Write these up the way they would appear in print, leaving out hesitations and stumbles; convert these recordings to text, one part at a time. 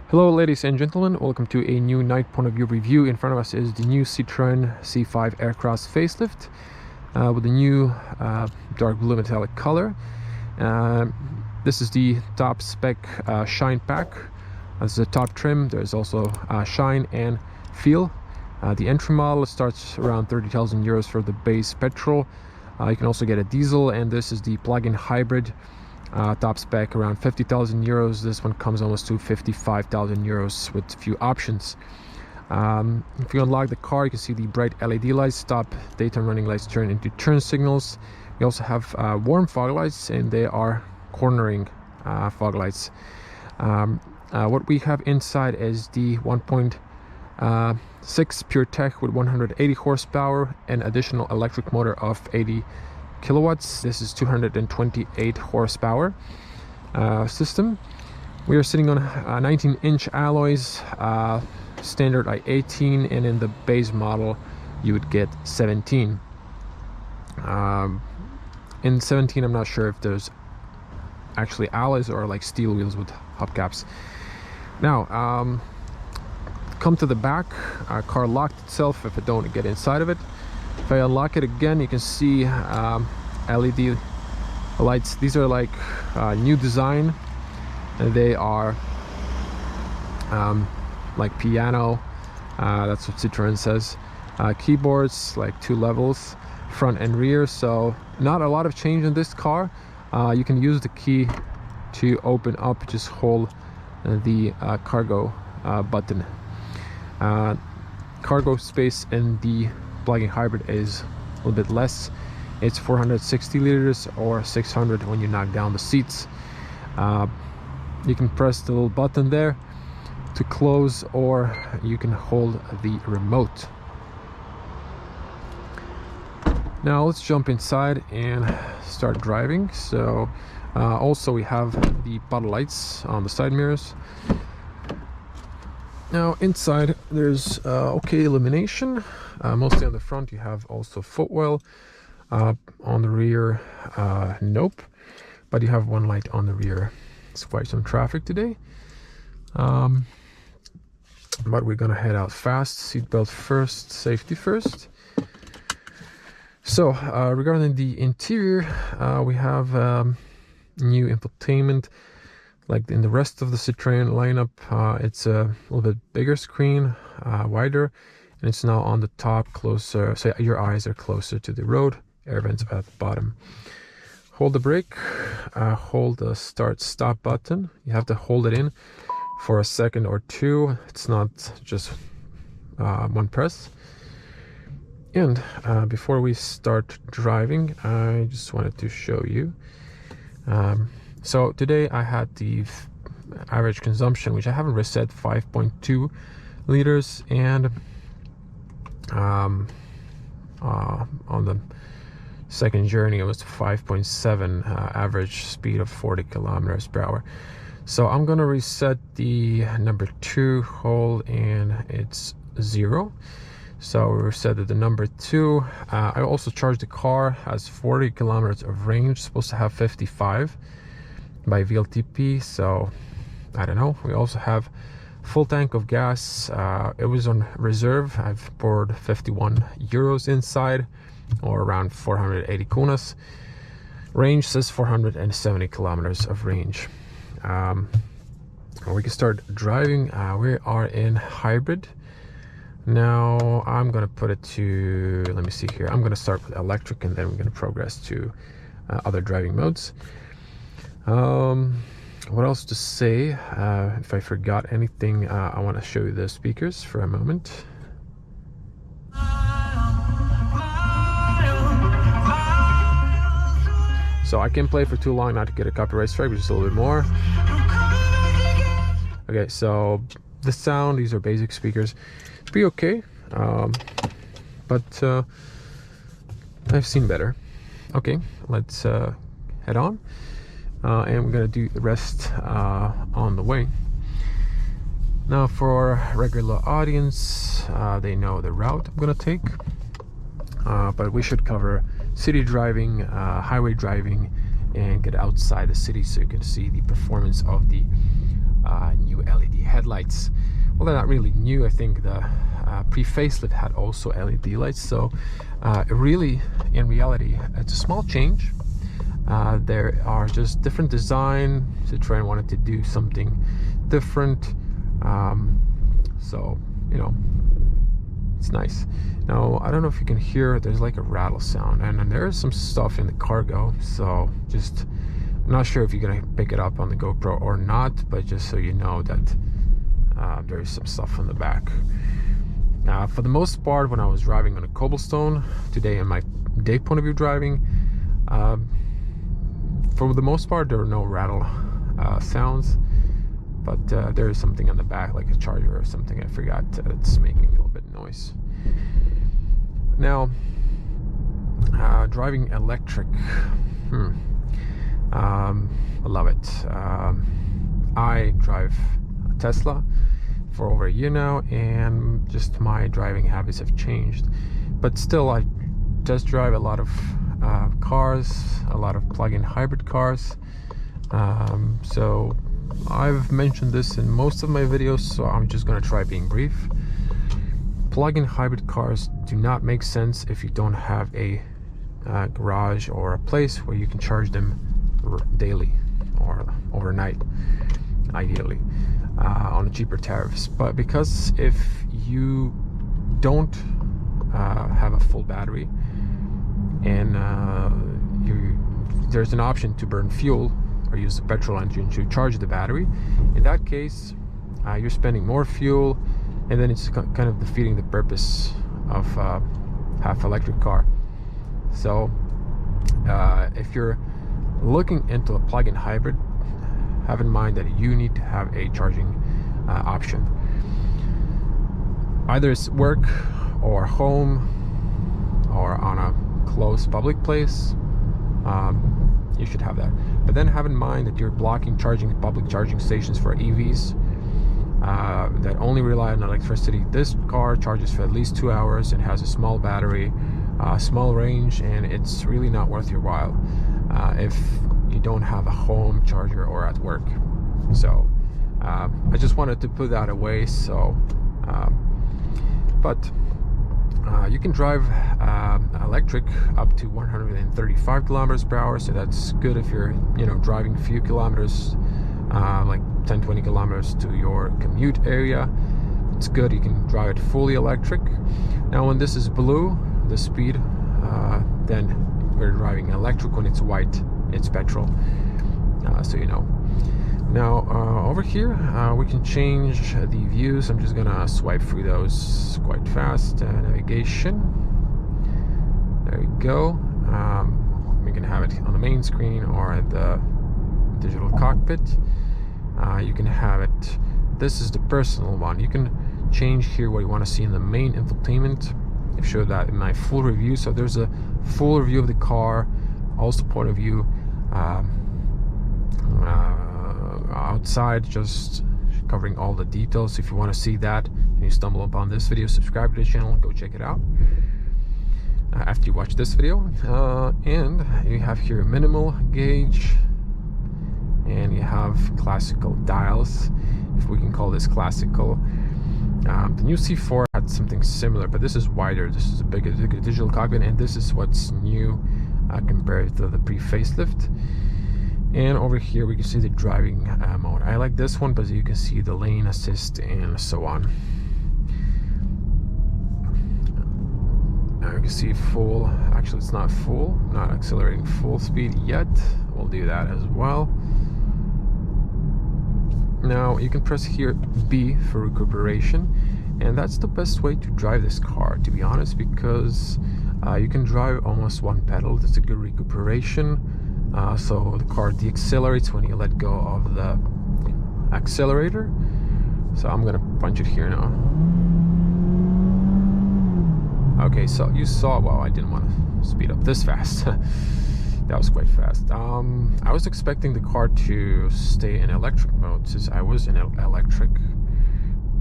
Hello ladies and gentlemen, welcome to a new night point of view review. In front of us is the new Citroen C5 AirCross facelift with the new dark blue metallic color. This is the top spec Shine pack. As the top trim, there's also Shine and Feel. The entry model starts around 30,000 euros for the base petrol. You can also get a diesel, and this is the plug-in hybrid. Top spec around 50,000 euros. This one comes almost to 55,000 euros with a few options. If you unlock the car, you can see the bright LED lights. Stop, daytime running lights turn into turn signals. We also have warm fog lights, and they are cornering fog lights. What we have inside is the 1.6 pure tech with 180 horsepower and additional electric motor of 80 kilowatts. This is 228 horsepower system. We are sitting on 19-inch alloys, standard i18, and in the base model you would get 17. In 17, I'm not sure if there's actually alloys or like steel wheels with hubcaps. Now come to the back. Our car locked itself if I don't get inside of it. If I unlock it again, you can see LED lights. These are like new design, and they are like piano. That's what Citroen says. Keyboards, like 2 levels, front and rear. So not a lot of change in this car. You can use the key to open up. Just hold the cargo button. Cargo space in the plug-in hybrid is a little bit less. It's 460 liters or 600 when you knock down the seats. You can press the little button there to close, or you can hold the remote. Now let's jump inside and start driving. So also we have the bottle lights on the side mirrors. Now inside there's okay illumination, mostly on the front. You have also footwell. On the rear, nope, but you have one light on the rear. It's quite some traffic today, but we're gonna head out fast. Seatbelt first, safety first. So regarding the interior, we have new infotainment. Like in the rest of the Citroen lineup, it's a little bit bigger screen, wider, and it's now on the top, closer, so your eyes are closer to the road. Air vents at the bottom. Hold the brake, hold the start stop button. You have to hold it in for a second or two. It's not just one press. And before we start driving, I just wanted to show you. So today I had the average consumption, which I haven't reset, 5.2 liters, and on the second journey it was 5.7, average speed of 40 kilometers per hour. So I'm gonna reset the number 2 hole, and it's 0. So we reset it to number 2. I also charged the car, has 40 kilometers of range, supposed to have 55 by VLTP, so I don't know. We also have full tank of gas. It was on reserve. I've poured 51 euros inside, or around 480 kunas. Range says 470 kilometers of range. We can start driving. We are in hybrid. Now I'm gonna put it to, let me see here. I'm gonna start with electric, and then we're gonna progress to other driving modes. What else to say? If I forgot anything, I want to show you the speakers for a moment. So I can play for too long not to get a copyright strike, but just a little bit more. Okay, so the sound, these are basic speakers. It's pretty okay, but I've seen better. Okay, let's head on. And we're gonna do the rest on the way. Now for our regular audience, they know the route I'm gonna take, but we should cover city driving, highway driving, and get outside the city so you can see the performance of the new LED headlights. headlights. Well, they're not really new. I think the pre-facelift had also LED lights, so really, in reality, it's a small change. There are just different design. Citroen wanted to do something different, so you know, it's nice. Now, I don't know if you can hear, there's like a rattle sound, and there is some stuff in the cargo, so just, I'm not sure if you're gonna pick it up on the GoPro or not, but just so you know that there is some stuff in the back. For the most part, when I was driving on a cobblestone today, in my day point of view driving, for the most part there are no rattle sounds, but there is something on the back, like a charger or something, I forgot, it's making a little bit of noise. Now, driving electric, I love it. I drive a Tesla for over a year now, and just my driving habits have changed, but still I just drive a lot of cars, a lot of plug-in hybrid cars. So I've mentioned this in most of my videos, so I'm just gonna try being brief. Plug-in hybrid cars do not make sense if you don't have a garage or a place where you can charge them daily or overnight, ideally, on the cheaper tariffs. But because if you don't have a full battery, and there's an option to burn fuel or use the petrol engine to charge the battery, in that case you're spending more fuel, and then it's kind of defeating the purpose of half electric car. So if you're looking into a plug-in hybrid, have in mind that you need to have a charging option. Either it's work or home or on a close public place, you should have that. But then have in mind that you're blocking public charging stations for EVs that only rely on electricity. This car charges for at least 2 hours. It has a small battery, small range, and it's really not worth your while if you don't have a home charger or at work. So I just wanted to put that away. So but you can drive electric up to 135 kilometers per hour, so that's good if you're, you know, driving a few kilometers, like 10-20 kilometers to your commute area. It's good, you can drive it fully electric. Now when this is blue, the speed, then we're driving electric. When it's white, it's petrol, so you know. Now over here we can change the views. I'm just gonna swipe through those quite fast. Navigation, there we go. We can have it on the main screen or at the digital cockpit. You can have it, this is the personal one. You can change here what you want to see in the main infotainment. I've showed that in my full review, so there's a full review of the car, also point of view outside, just covering all the details. If you want to see that and you stumble upon this video, subscribe to the channel, go check it out after you watch this video. And you have here minimal gauge, and you have classical dials, if we can call this classical. The new C4 had something similar, but this is wider. This is a bigger digital cockpit, and this is what's new compared to the pre-facelift. And over here we can see the driving mode. I like this one, but you can see the lane assist and so on. Now you can see full, actually it's not full, not accelerating full speed yet. We'll do that as well. Now you can press here B for recuperation, and that's the best way to drive this car, to be honest, because you can drive almost one pedal. That's a good recuperation. So the car deaccelerates when you let go of the accelerator. So I'm gonna punch it here now. Okay, so you saw, well, I didn't want to speed up this fast. That was quite fast. I was expecting the car to stay in electric mode since I was in electric,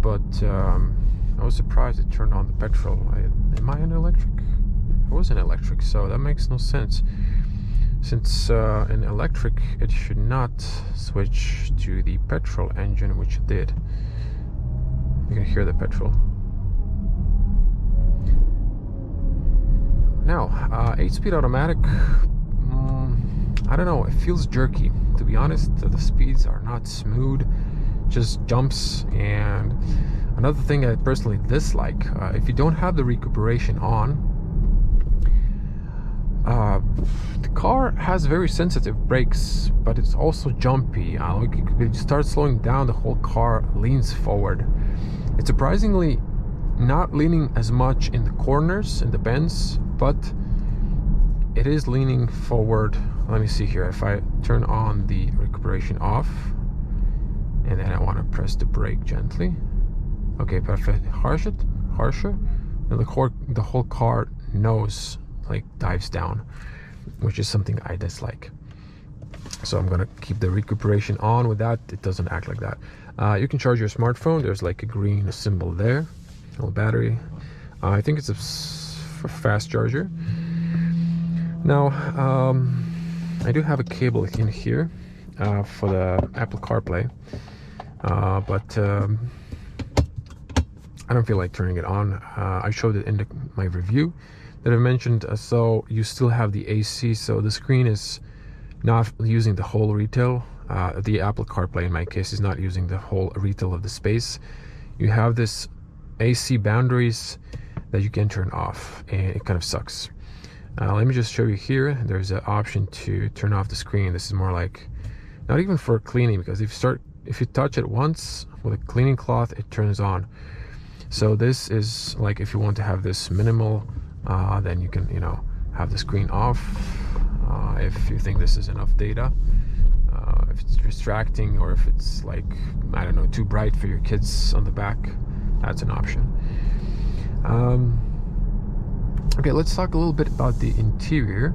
but I was surprised it turned on the petrol. Am I in electric? I was in electric, so that makes no sense. Since in electric it should not switch to the petrol engine, which it did. You can hear the petrol. Now, 8-speed automatic, I don't know, it feels jerky. To be honest, the speeds are not smooth, just jumps. And another thing I personally dislike, if you don't have the recuperation on, the car has very sensitive brakes, but it's also jumpy. Like if you start slowing down, the whole car leans forward. It's surprisingly not leaning as much in the corners, in the bends, but it is leaning forward. Let me see here. If I turn on the recuperation off, and then I want to press the brake gently. Okay, but if I harsher, and the whole car nose like dives down, which is something I dislike. So I'm gonna keep the recuperation on. With that, it doesn't act like that. You can charge your smartphone. There's like a green symbol there. Little battery. I think it's a fast charger. Now, I do have a cable in here for the Apple CarPlay, but I don't feel like turning it on. I showed it in my review that I mentioned. So you still have the AC, so the screen is not using the whole retail. The Apple CarPlay in my case is not using the whole retail of the space. You have this AC boundaries that you can turn off, and it kind of sucks. Let me just show you here. There's an option to turn off the screen. This is more like, not even for cleaning, because if you touch it once with a cleaning cloth, it turns on. So this is like, if you want to have this minimal, then you can, have the screen off. If you think this is enough data, if it's distracting, or if it's like, I don't know, too bright for your kids on the back, that's an option. Okay, let's talk a little bit about the interior.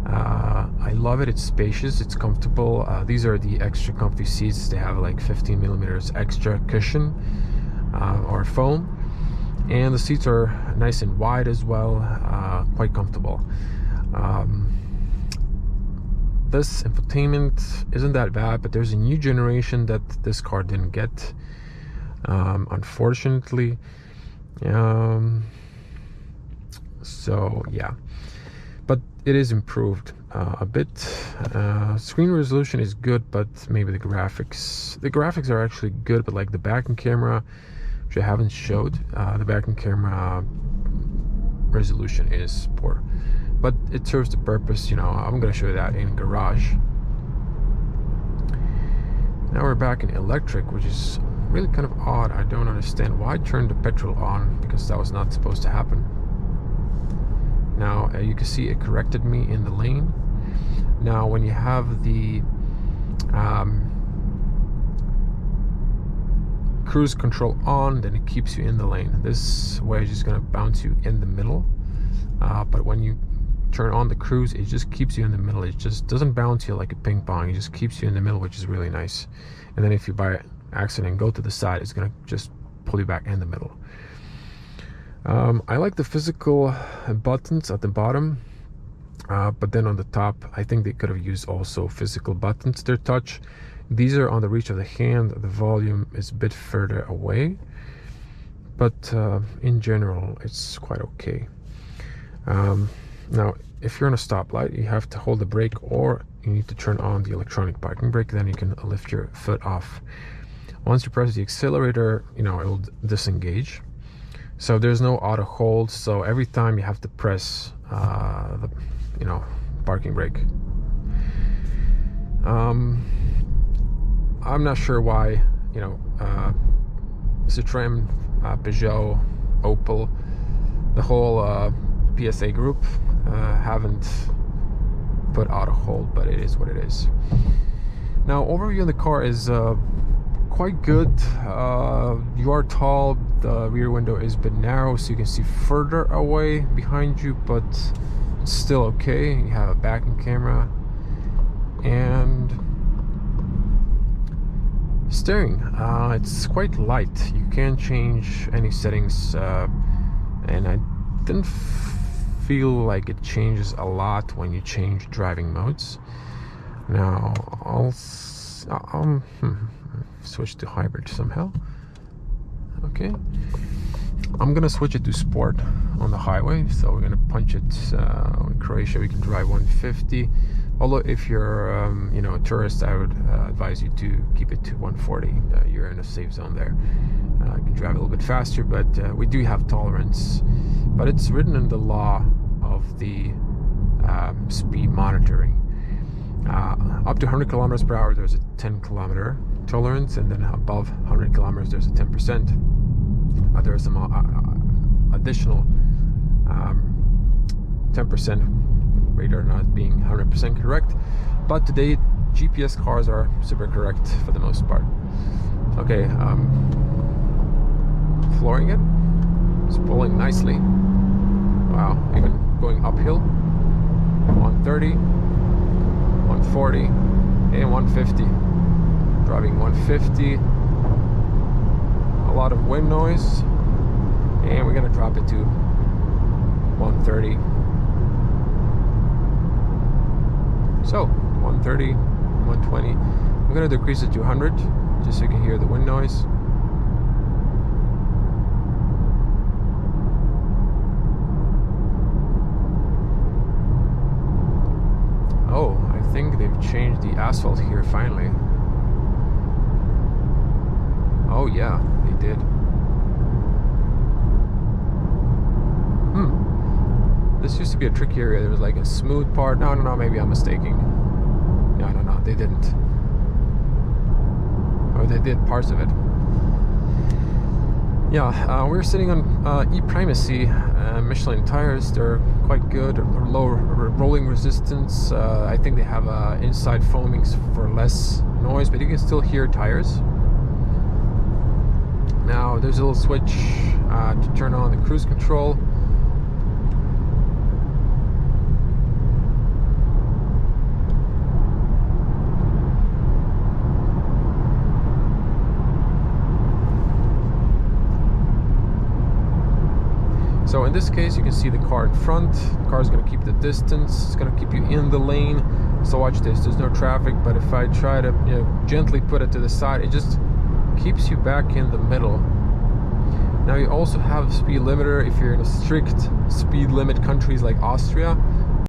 I love it. It's spacious, it's comfortable. These are the extra comfy seats. They have like 15 millimeters extra cushion or foam, and the seats are nice and wide as well, quite comfortable. This infotainment isn't that bad, but there's a new generation that this car didn't get, unfortunately. So yeah, but it is improved a bit. Screen resolution is good, but maybe the graphics are actually good, but like the backing camera, which I haven't showed, the backing camera resolution is poor, but it serves the purpose. I'm gonna show you that in garage. Now we're back in electric, which is really kind of odd. I don't understand why I turned the petrol on, because that was not supposed to happen. Now you can see it corrected me in the lane. Now when you have the cruise control on, then it keeps you in the lane. This way is just going to bounce you in the middle, but when you turn on the cruise, it just keeps you in the middle. It just doesn't bounce you like a ping pong. It just keeps you in the middle, which is really nice. And then if you by accident go to the side, it's going to just pull you back in the middle. I like the physical buttons at the bottom, but then on the top, I think they could have used also physical buttons. They're touch. These are on the reach of the hand. The volume is a bit further away, but in general, it's quite okay. Now, if you're on a stoplight, you have to hold the brake, or you need to turn on the electronic parking brake. Then you can lift your foot off. Once you press the accelerator, it will disengage. So there's no auto hold, so every time you have to press the parking brake. I'm not sure why Citroen, Peugeot, Opel, the whole PSA group haven't put auto hold, but it is what it is. Now, overview of the car is quite good. You are tall, the rear window is a bit narrow, so you can see further away behind you, but it's still okay. You have a backing camera, and steering, it's quite light. You can change any settings, and I didn't feel like it changes a lot when you change driving modes. Now I'll switch to hybrid somehow. Okay, I'm gonna switch it to sport on the highway, so we're gonna punch it. In Croatia we can drive 150, although if you're you know, a tourist, I would advise you to keep it to 140. You're in a safe zone there. You can drive a little bit faster, but we do have tolerance, but it's written in the law of the speed monitoring. Up to 100 kilometers per hour there's a 10 kilometer tolerance, and then above 100 kilometers there's a 10%. There are some additional 10% radar not being 100% correct, but today GPS cars are super correct for the most part. Okay, flooring it. It's pulling nicely. Wow, even going uphill. 130, 140, and 150. Driving 150. A lot of wind noise, and we're gonna drop it to 130. So 130, 120. I'm gonna decrease it to 100 just so you can hear the wind noise. Oh, I think they've changed the asphalt here finally. Oh yeah, they did. This used to be a tricky area. There was like a smooth part. No, maybe I'm mistaken. No, they didn't. Or they did parts of it. Yeah, we're sitting on e-Primacy Michelin tires. They're quite good. Low rolling resistance. I think they have inside foamings for less noise, but you can still hear tires. Now there's a little switch to turn on the cruise control. So in this case, you can see the car in front. The car is going to keep the distance. It's going to keep you in the lane. So watch this. There's no traffic, but if I try to, you know, gently put it to the side, it just keeps you back in the middle. Now you also have a speed limiter. If you're in a strict speed limit countries like Austria,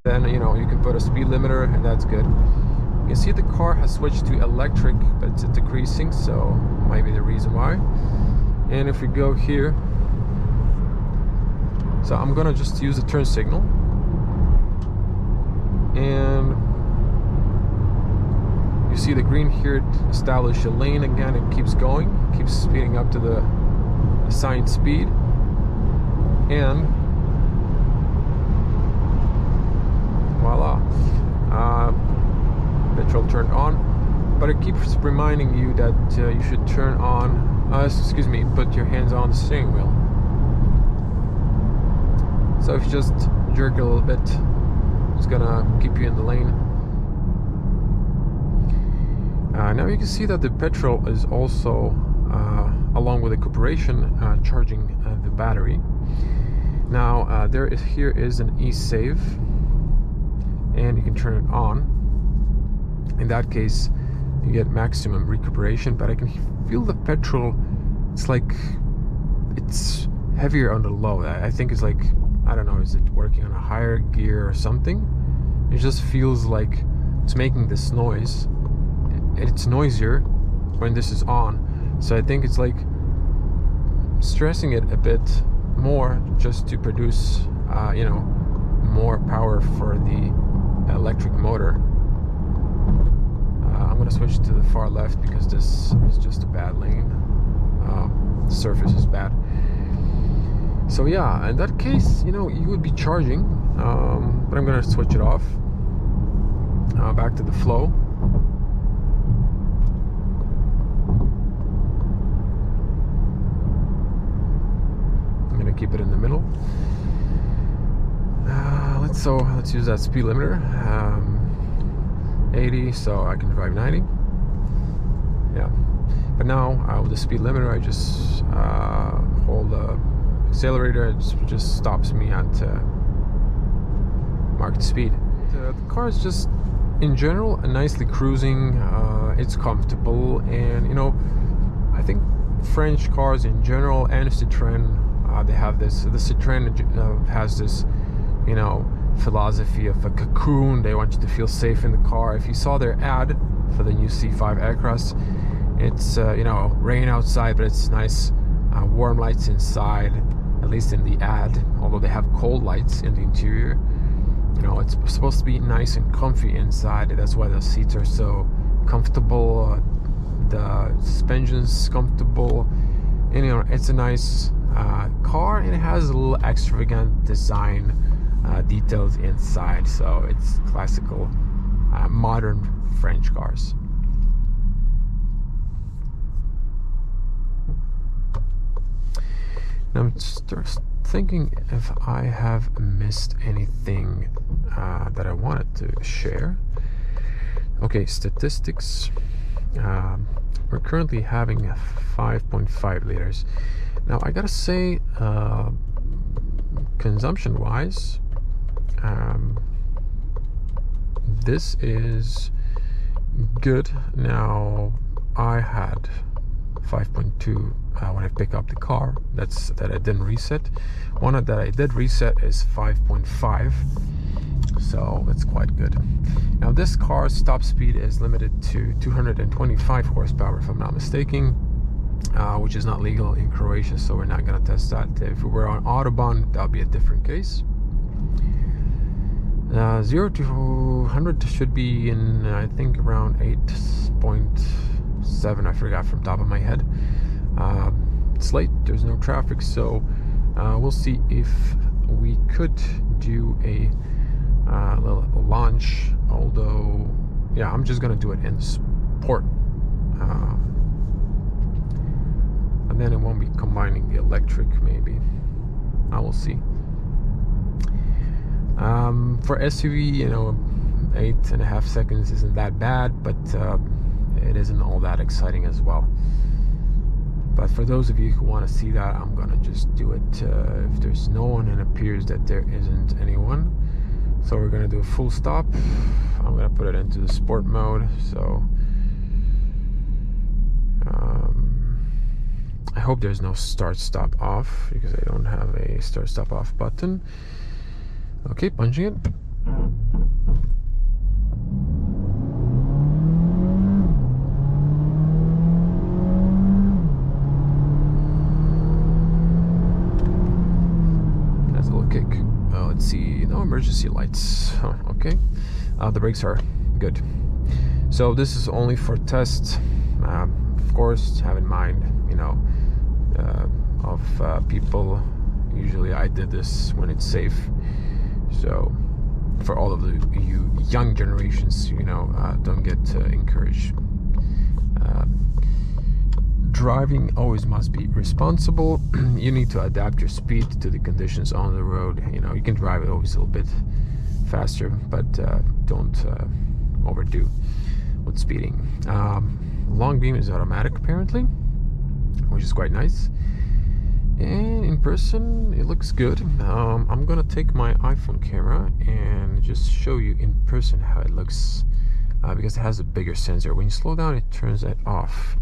then you know you can put a speed limiter, and that's good. You can see the car has switched to electric, but it's decreasing, so might be the reason why. And if we go here. So I'm gonna just use the turn signal, and you see the green here establish a lane again. It keeps going, keeps speeding up to the assigned speed, and voila, petrol turned on. But it keeps reminding you that you should turn on, put your hands on the steering wheel. So if you just jerk it a little bit, it's gonna keep you in the lane. Now you can see that the petrol is also, along with the cooperation, charging the battery. Now here is an e-save, and you can turn it on. In that case, you get maximum recuperation, but I can feel the petrol. It's like it's heavier on the low. I think it's like, I don't know, is it working on a higher gear or something? It just feels like it's making this noise. It's noisier when this is on. So I think it's like stressing it a bit more just to produce, you know, more power for the electric motor. I'm gonna switch to the far left because this is just a bad lane. The surface is bad. So yeah, in that case, you know, you would be charging, but I'm gonna switch it off. Back to the flow. I'm gonna keep it in the middle. Let's use that speed limiter, 80, so I can drive 90. Yeah, but now with the speed limiter, I just hold the accelerator. It just stops me at marked speed. The car is just, in general, nicely cruising. It's comfortable, and you know, I think French cars in general and Citroen, they have this. The Citroen has this, you know, philosophy of a cocoon. They want you to feel safe in the car. If you saw their ad for the new C5 AirCross, it's you know, rain outside, but it's nice, warm lights inside, at least in the ad, although they have cold lights in the interior. You know, it's supposed to be nice and comfy inside. That's why the seats are so comfortable, the suspension's comfortable, and you know, it's a nice car, and it has a little extravagant design details inside, so it's classical modern French cars. Now I'm just thinking if I have missed anything that I wanted to share. Okay, statistics. We're currently having 5.5 liters. Now I gotta say, consumption wise, this is good. Now I had 5.2 when I pick up the car. That I didn't reset. One that I did reset is 5.5, so that's quite good. Now this car's top speed is limited to 225 horsepower if I'm not mistaken, which is not legal in Croatia, so we're not going to test that. If we were on Autobahn, that would be a different case. 0 to 100 should be in, I think, around 8.7. I forgot from top of my head. It's late, there's no traffic, so we'll see if we could do a little launch, although yeah, I'm just gonna do it in sport, and then it won't be combining the electric. Maybe I will see. For SUV, you know, 8.5 seconds isn't that bad, but it isn't all that exciting as well. But for those of you who want to see that, I'm gonna just do it if there's no one, and it appears that there isn't anyone. So we're gonna do a full stop. I'm gonna put it into the sport mode. So I hope there's no start stop off, because I don't have a start stop off button. Okay, punching it. That's a little kick. Let's see, no emergency lights. Oh, okay, the brakes are good. So this is only for test. Of course, have in mind, you know, of people. Usually I did this when it's safe. So for all of you young generations, you know, don't get encouraged. Driving always must be responsible. You need to adapt your speed to the conditions on the road. You know, you can drive it always a little bit faster, but don't overdo with speeding. Long beam is automatic apparently, which is quite nice. And in person, it looks good. I'm gonna take my iPhone camera and just show you in person how it looks, because it has a bigger sensor. When you slow down, it turns it off.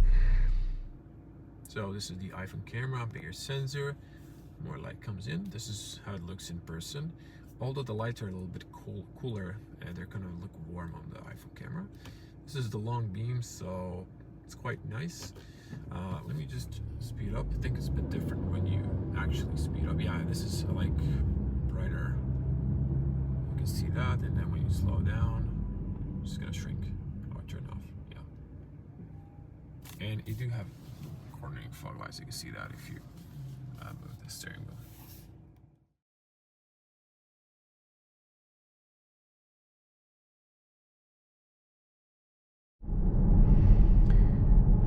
So this is the iPhone camera, bigger sensor, more light comes in. This is how it looks in person. Although the lights are a little bit cooler, they're gonna look warm on the iPhone camera. This is the long beam, so it's quite nice. Let me just speed up. I think it's a bit different when you actually speed up. Yeah, this is like brighter. You can see that, and then when you slow down, it's just gonna shrink or turn off. Yeah, and you do have cornering fog lights. You can see that if you move the steering wheel.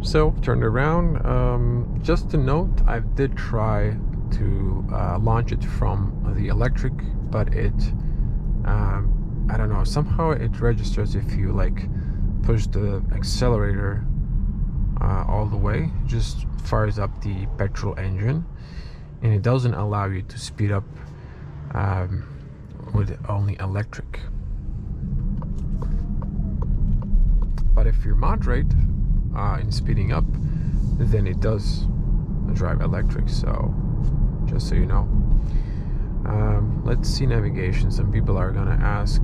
So turned around. Just to note, I did try to launch it from the electric, but it I don't know, somehow it registers if you like push the accelerator all the way, just fires up the petrol engine, and it doesn't allow you to speed up with only electric. But if you're moderate in speeding up, then it does drive electric, so just so you know. Let's see navigation. Some people are gonna ask.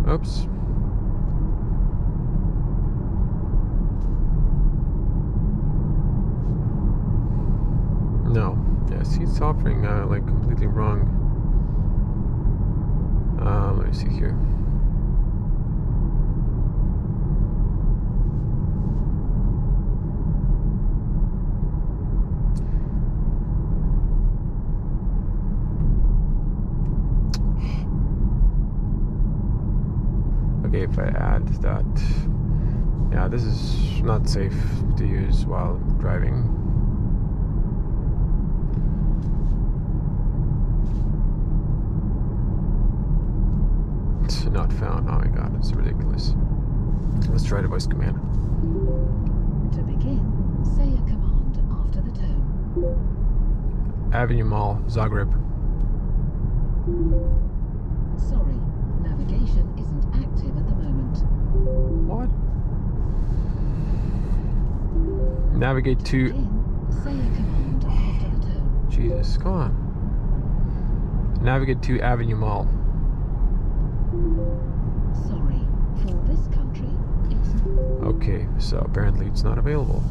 Oops. No. Yes, he's offering like completely wrong. Let me see here. Okay, if I add that, yeah, this is not safe to use while driving. It's not found. Oh my god, it's ridiculous. Let's try the voice command. To begin, say a command after the tone. Avenue Mall, Zagreb. Sorry, navigation isn't active at the moment. What? Navigate to. Begin, say a command after the tone. Jesus, come on. Navigate to Avenue Mall. Sorry, for this country, it's... Okay, so apparently it's not available.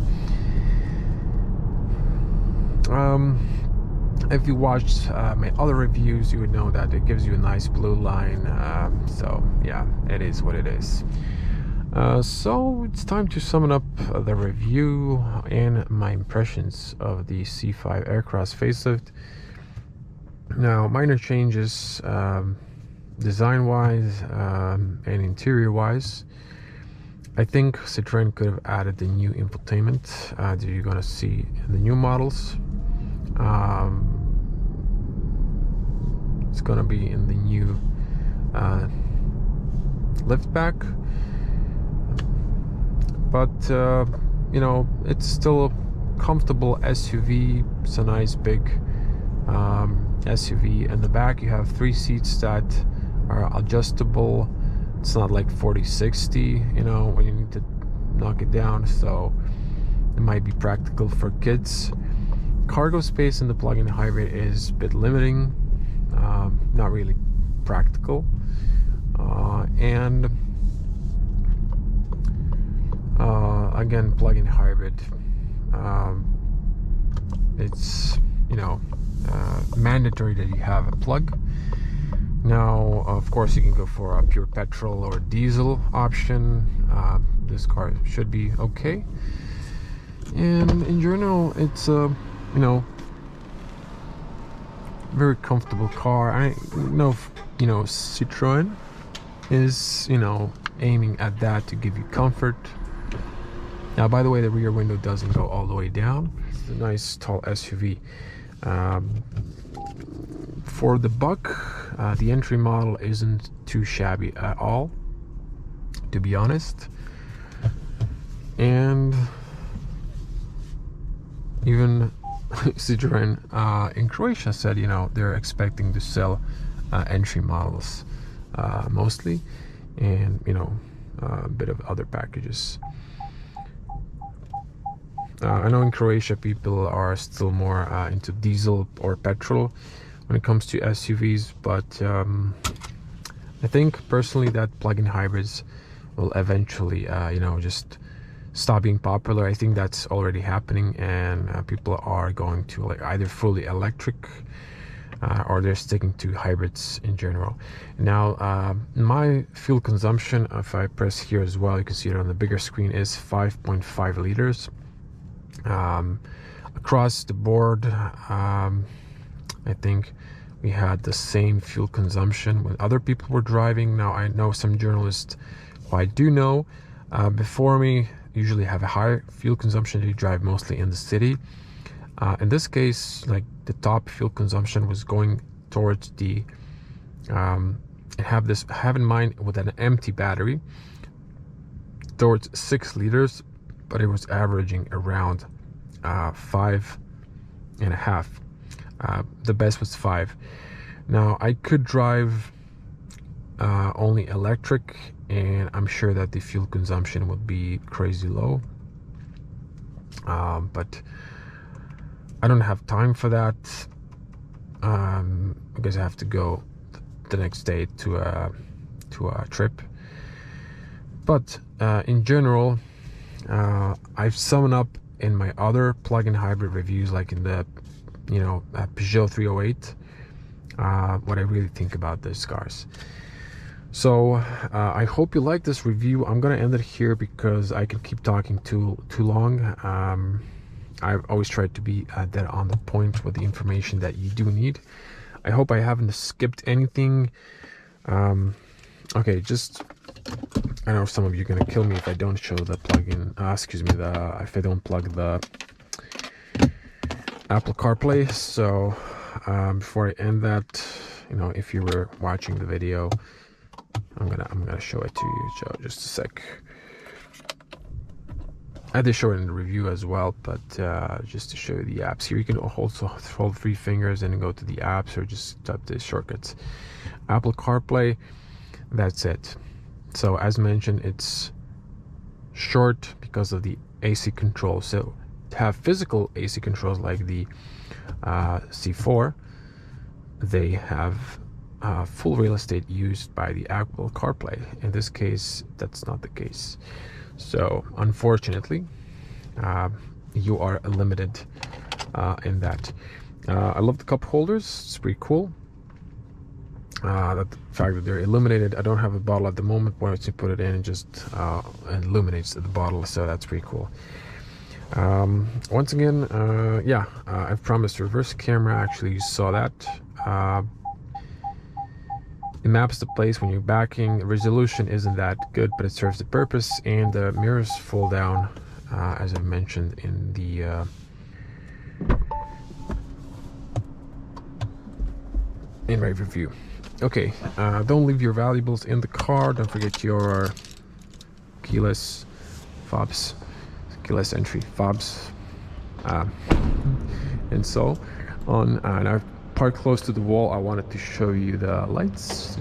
If you watched my other reviews, you would know that it gives you a nice blue line. So yeah, it is what it is. So it's time to sum up the review and my impressions of the C5 AirCross facelift. Now, minor changes design-wise and interior-wise. I think Citroen could have added the new infotainment that you're gonna see in the new models. It's gonna be in the new liftback, but you know, it's still a comfortable SUV. It's a nice big SUV. In the back you have 3 seats that are adjustable. It's not like 40-60, you know, when you need to knock it down, so it might be practical for kids. Cargo space in the plug-in hybrid is a bit limiting, not really practical, and again, plug-in hybrid, it's, you know, mandatory that you have a plug. Now, of course, you can go for a pure petrol or diesel option. This car should be okay, and in general, it's a, you know, very comfortable car. I know, you know, Citroen is, you know, aiming at that to give you comfort. Now, by the way, the rear window doesn't go all the way down. It's a nice tall SUV. For the buck, the entry model isn't too shabby at all, to be honest. And even Citroen in Croatia said, you know, they're expecting to sell entry models mostly, and, you know, a bit of other packages. I know in Croatia people are still more into diesel or petrol when it comes to SUVs, but I think personally that plug-in hybrids will eventually, you know, just stop being popular. I think that's already happening, and people are going to like either fully electric or they're sticking to hybrids in general. Now, my fuel consumption, if I press here as well, you can see it on the bigger screen, is 5.5 liters. Across the board, I think we had the same fuel consumption when other people were driving. Now, I know some journalists who I do know before me usually have a higher fuel consumption. They drive mostly in the city. In this case, like the top fuel consumption was going towards the have in mind with an empty battery towards 6 liters, but it was averaging around 5.5. The best was 5. Now I could drive only electric, and I'm sure that the fuel consumption would be crazy low, but I don't have time for that, because I have to go the next day to a trip. But in general, I've summed up in my other plug-in hybrid reviews, like in the Peugeot 308, what I really think about these cars. So I hope you like this review. I'm gonna end it here because I can keep talking too long. I've always tried to be dead on the point with the information that you do need. I hope I haven't skipped anything. Okay, I know some of you are gonna kill me if I don't show the plug-in. If I don't plug the Apple CarPlay. So before I end that, if you were watching the video, I'm gonna show it to you. So just a sec. I did show it in the review as well, but just to show you the apps here, you can also hold 3 fingers and go to the apps, or just tap the shortcuts. Apple CarPlay, that's it. So as mentioned, it's short because of the AC control. So to have physical AC controls like the C4, they have full real estate used by the Apple CarPlay. In this case, that's not the case. So unfortunately, you are limited in that. I love the cup holders. It's pretty cool. The fact that they're illuminated. I don't have a bottle at the moment. Once you put it in, it just illuminates the bottle. So that's pretty cool. Once again, I've promised reverse camera. Actually, you saw that. It maps the place when you're backing. Resolution isn't that good, but it serves the purpose. And the mirrors fold down, as I mentioned in the in my review. Okay, don't leave your valuables in the car. Don't forget your keyless fobs, keyless entry fobs, and so on. And I've parked close to the wall. I wanted to show you the lights.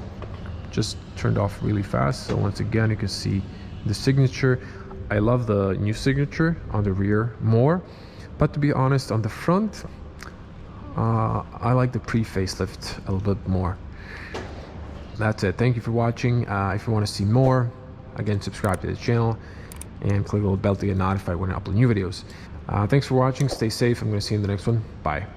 Just turned off really fast. So once again, you can see the signature. I love the new signature on the rear more, but to be honest, on the front, I like the pre-facelift a little bit more. That's it. Thank you for watching. If you want to see more, again, subscribe to the channel and click the little bell to get notified when I upload new videos. Thanks for watching. Stay safe. I'm going to see you in the next one. Bye.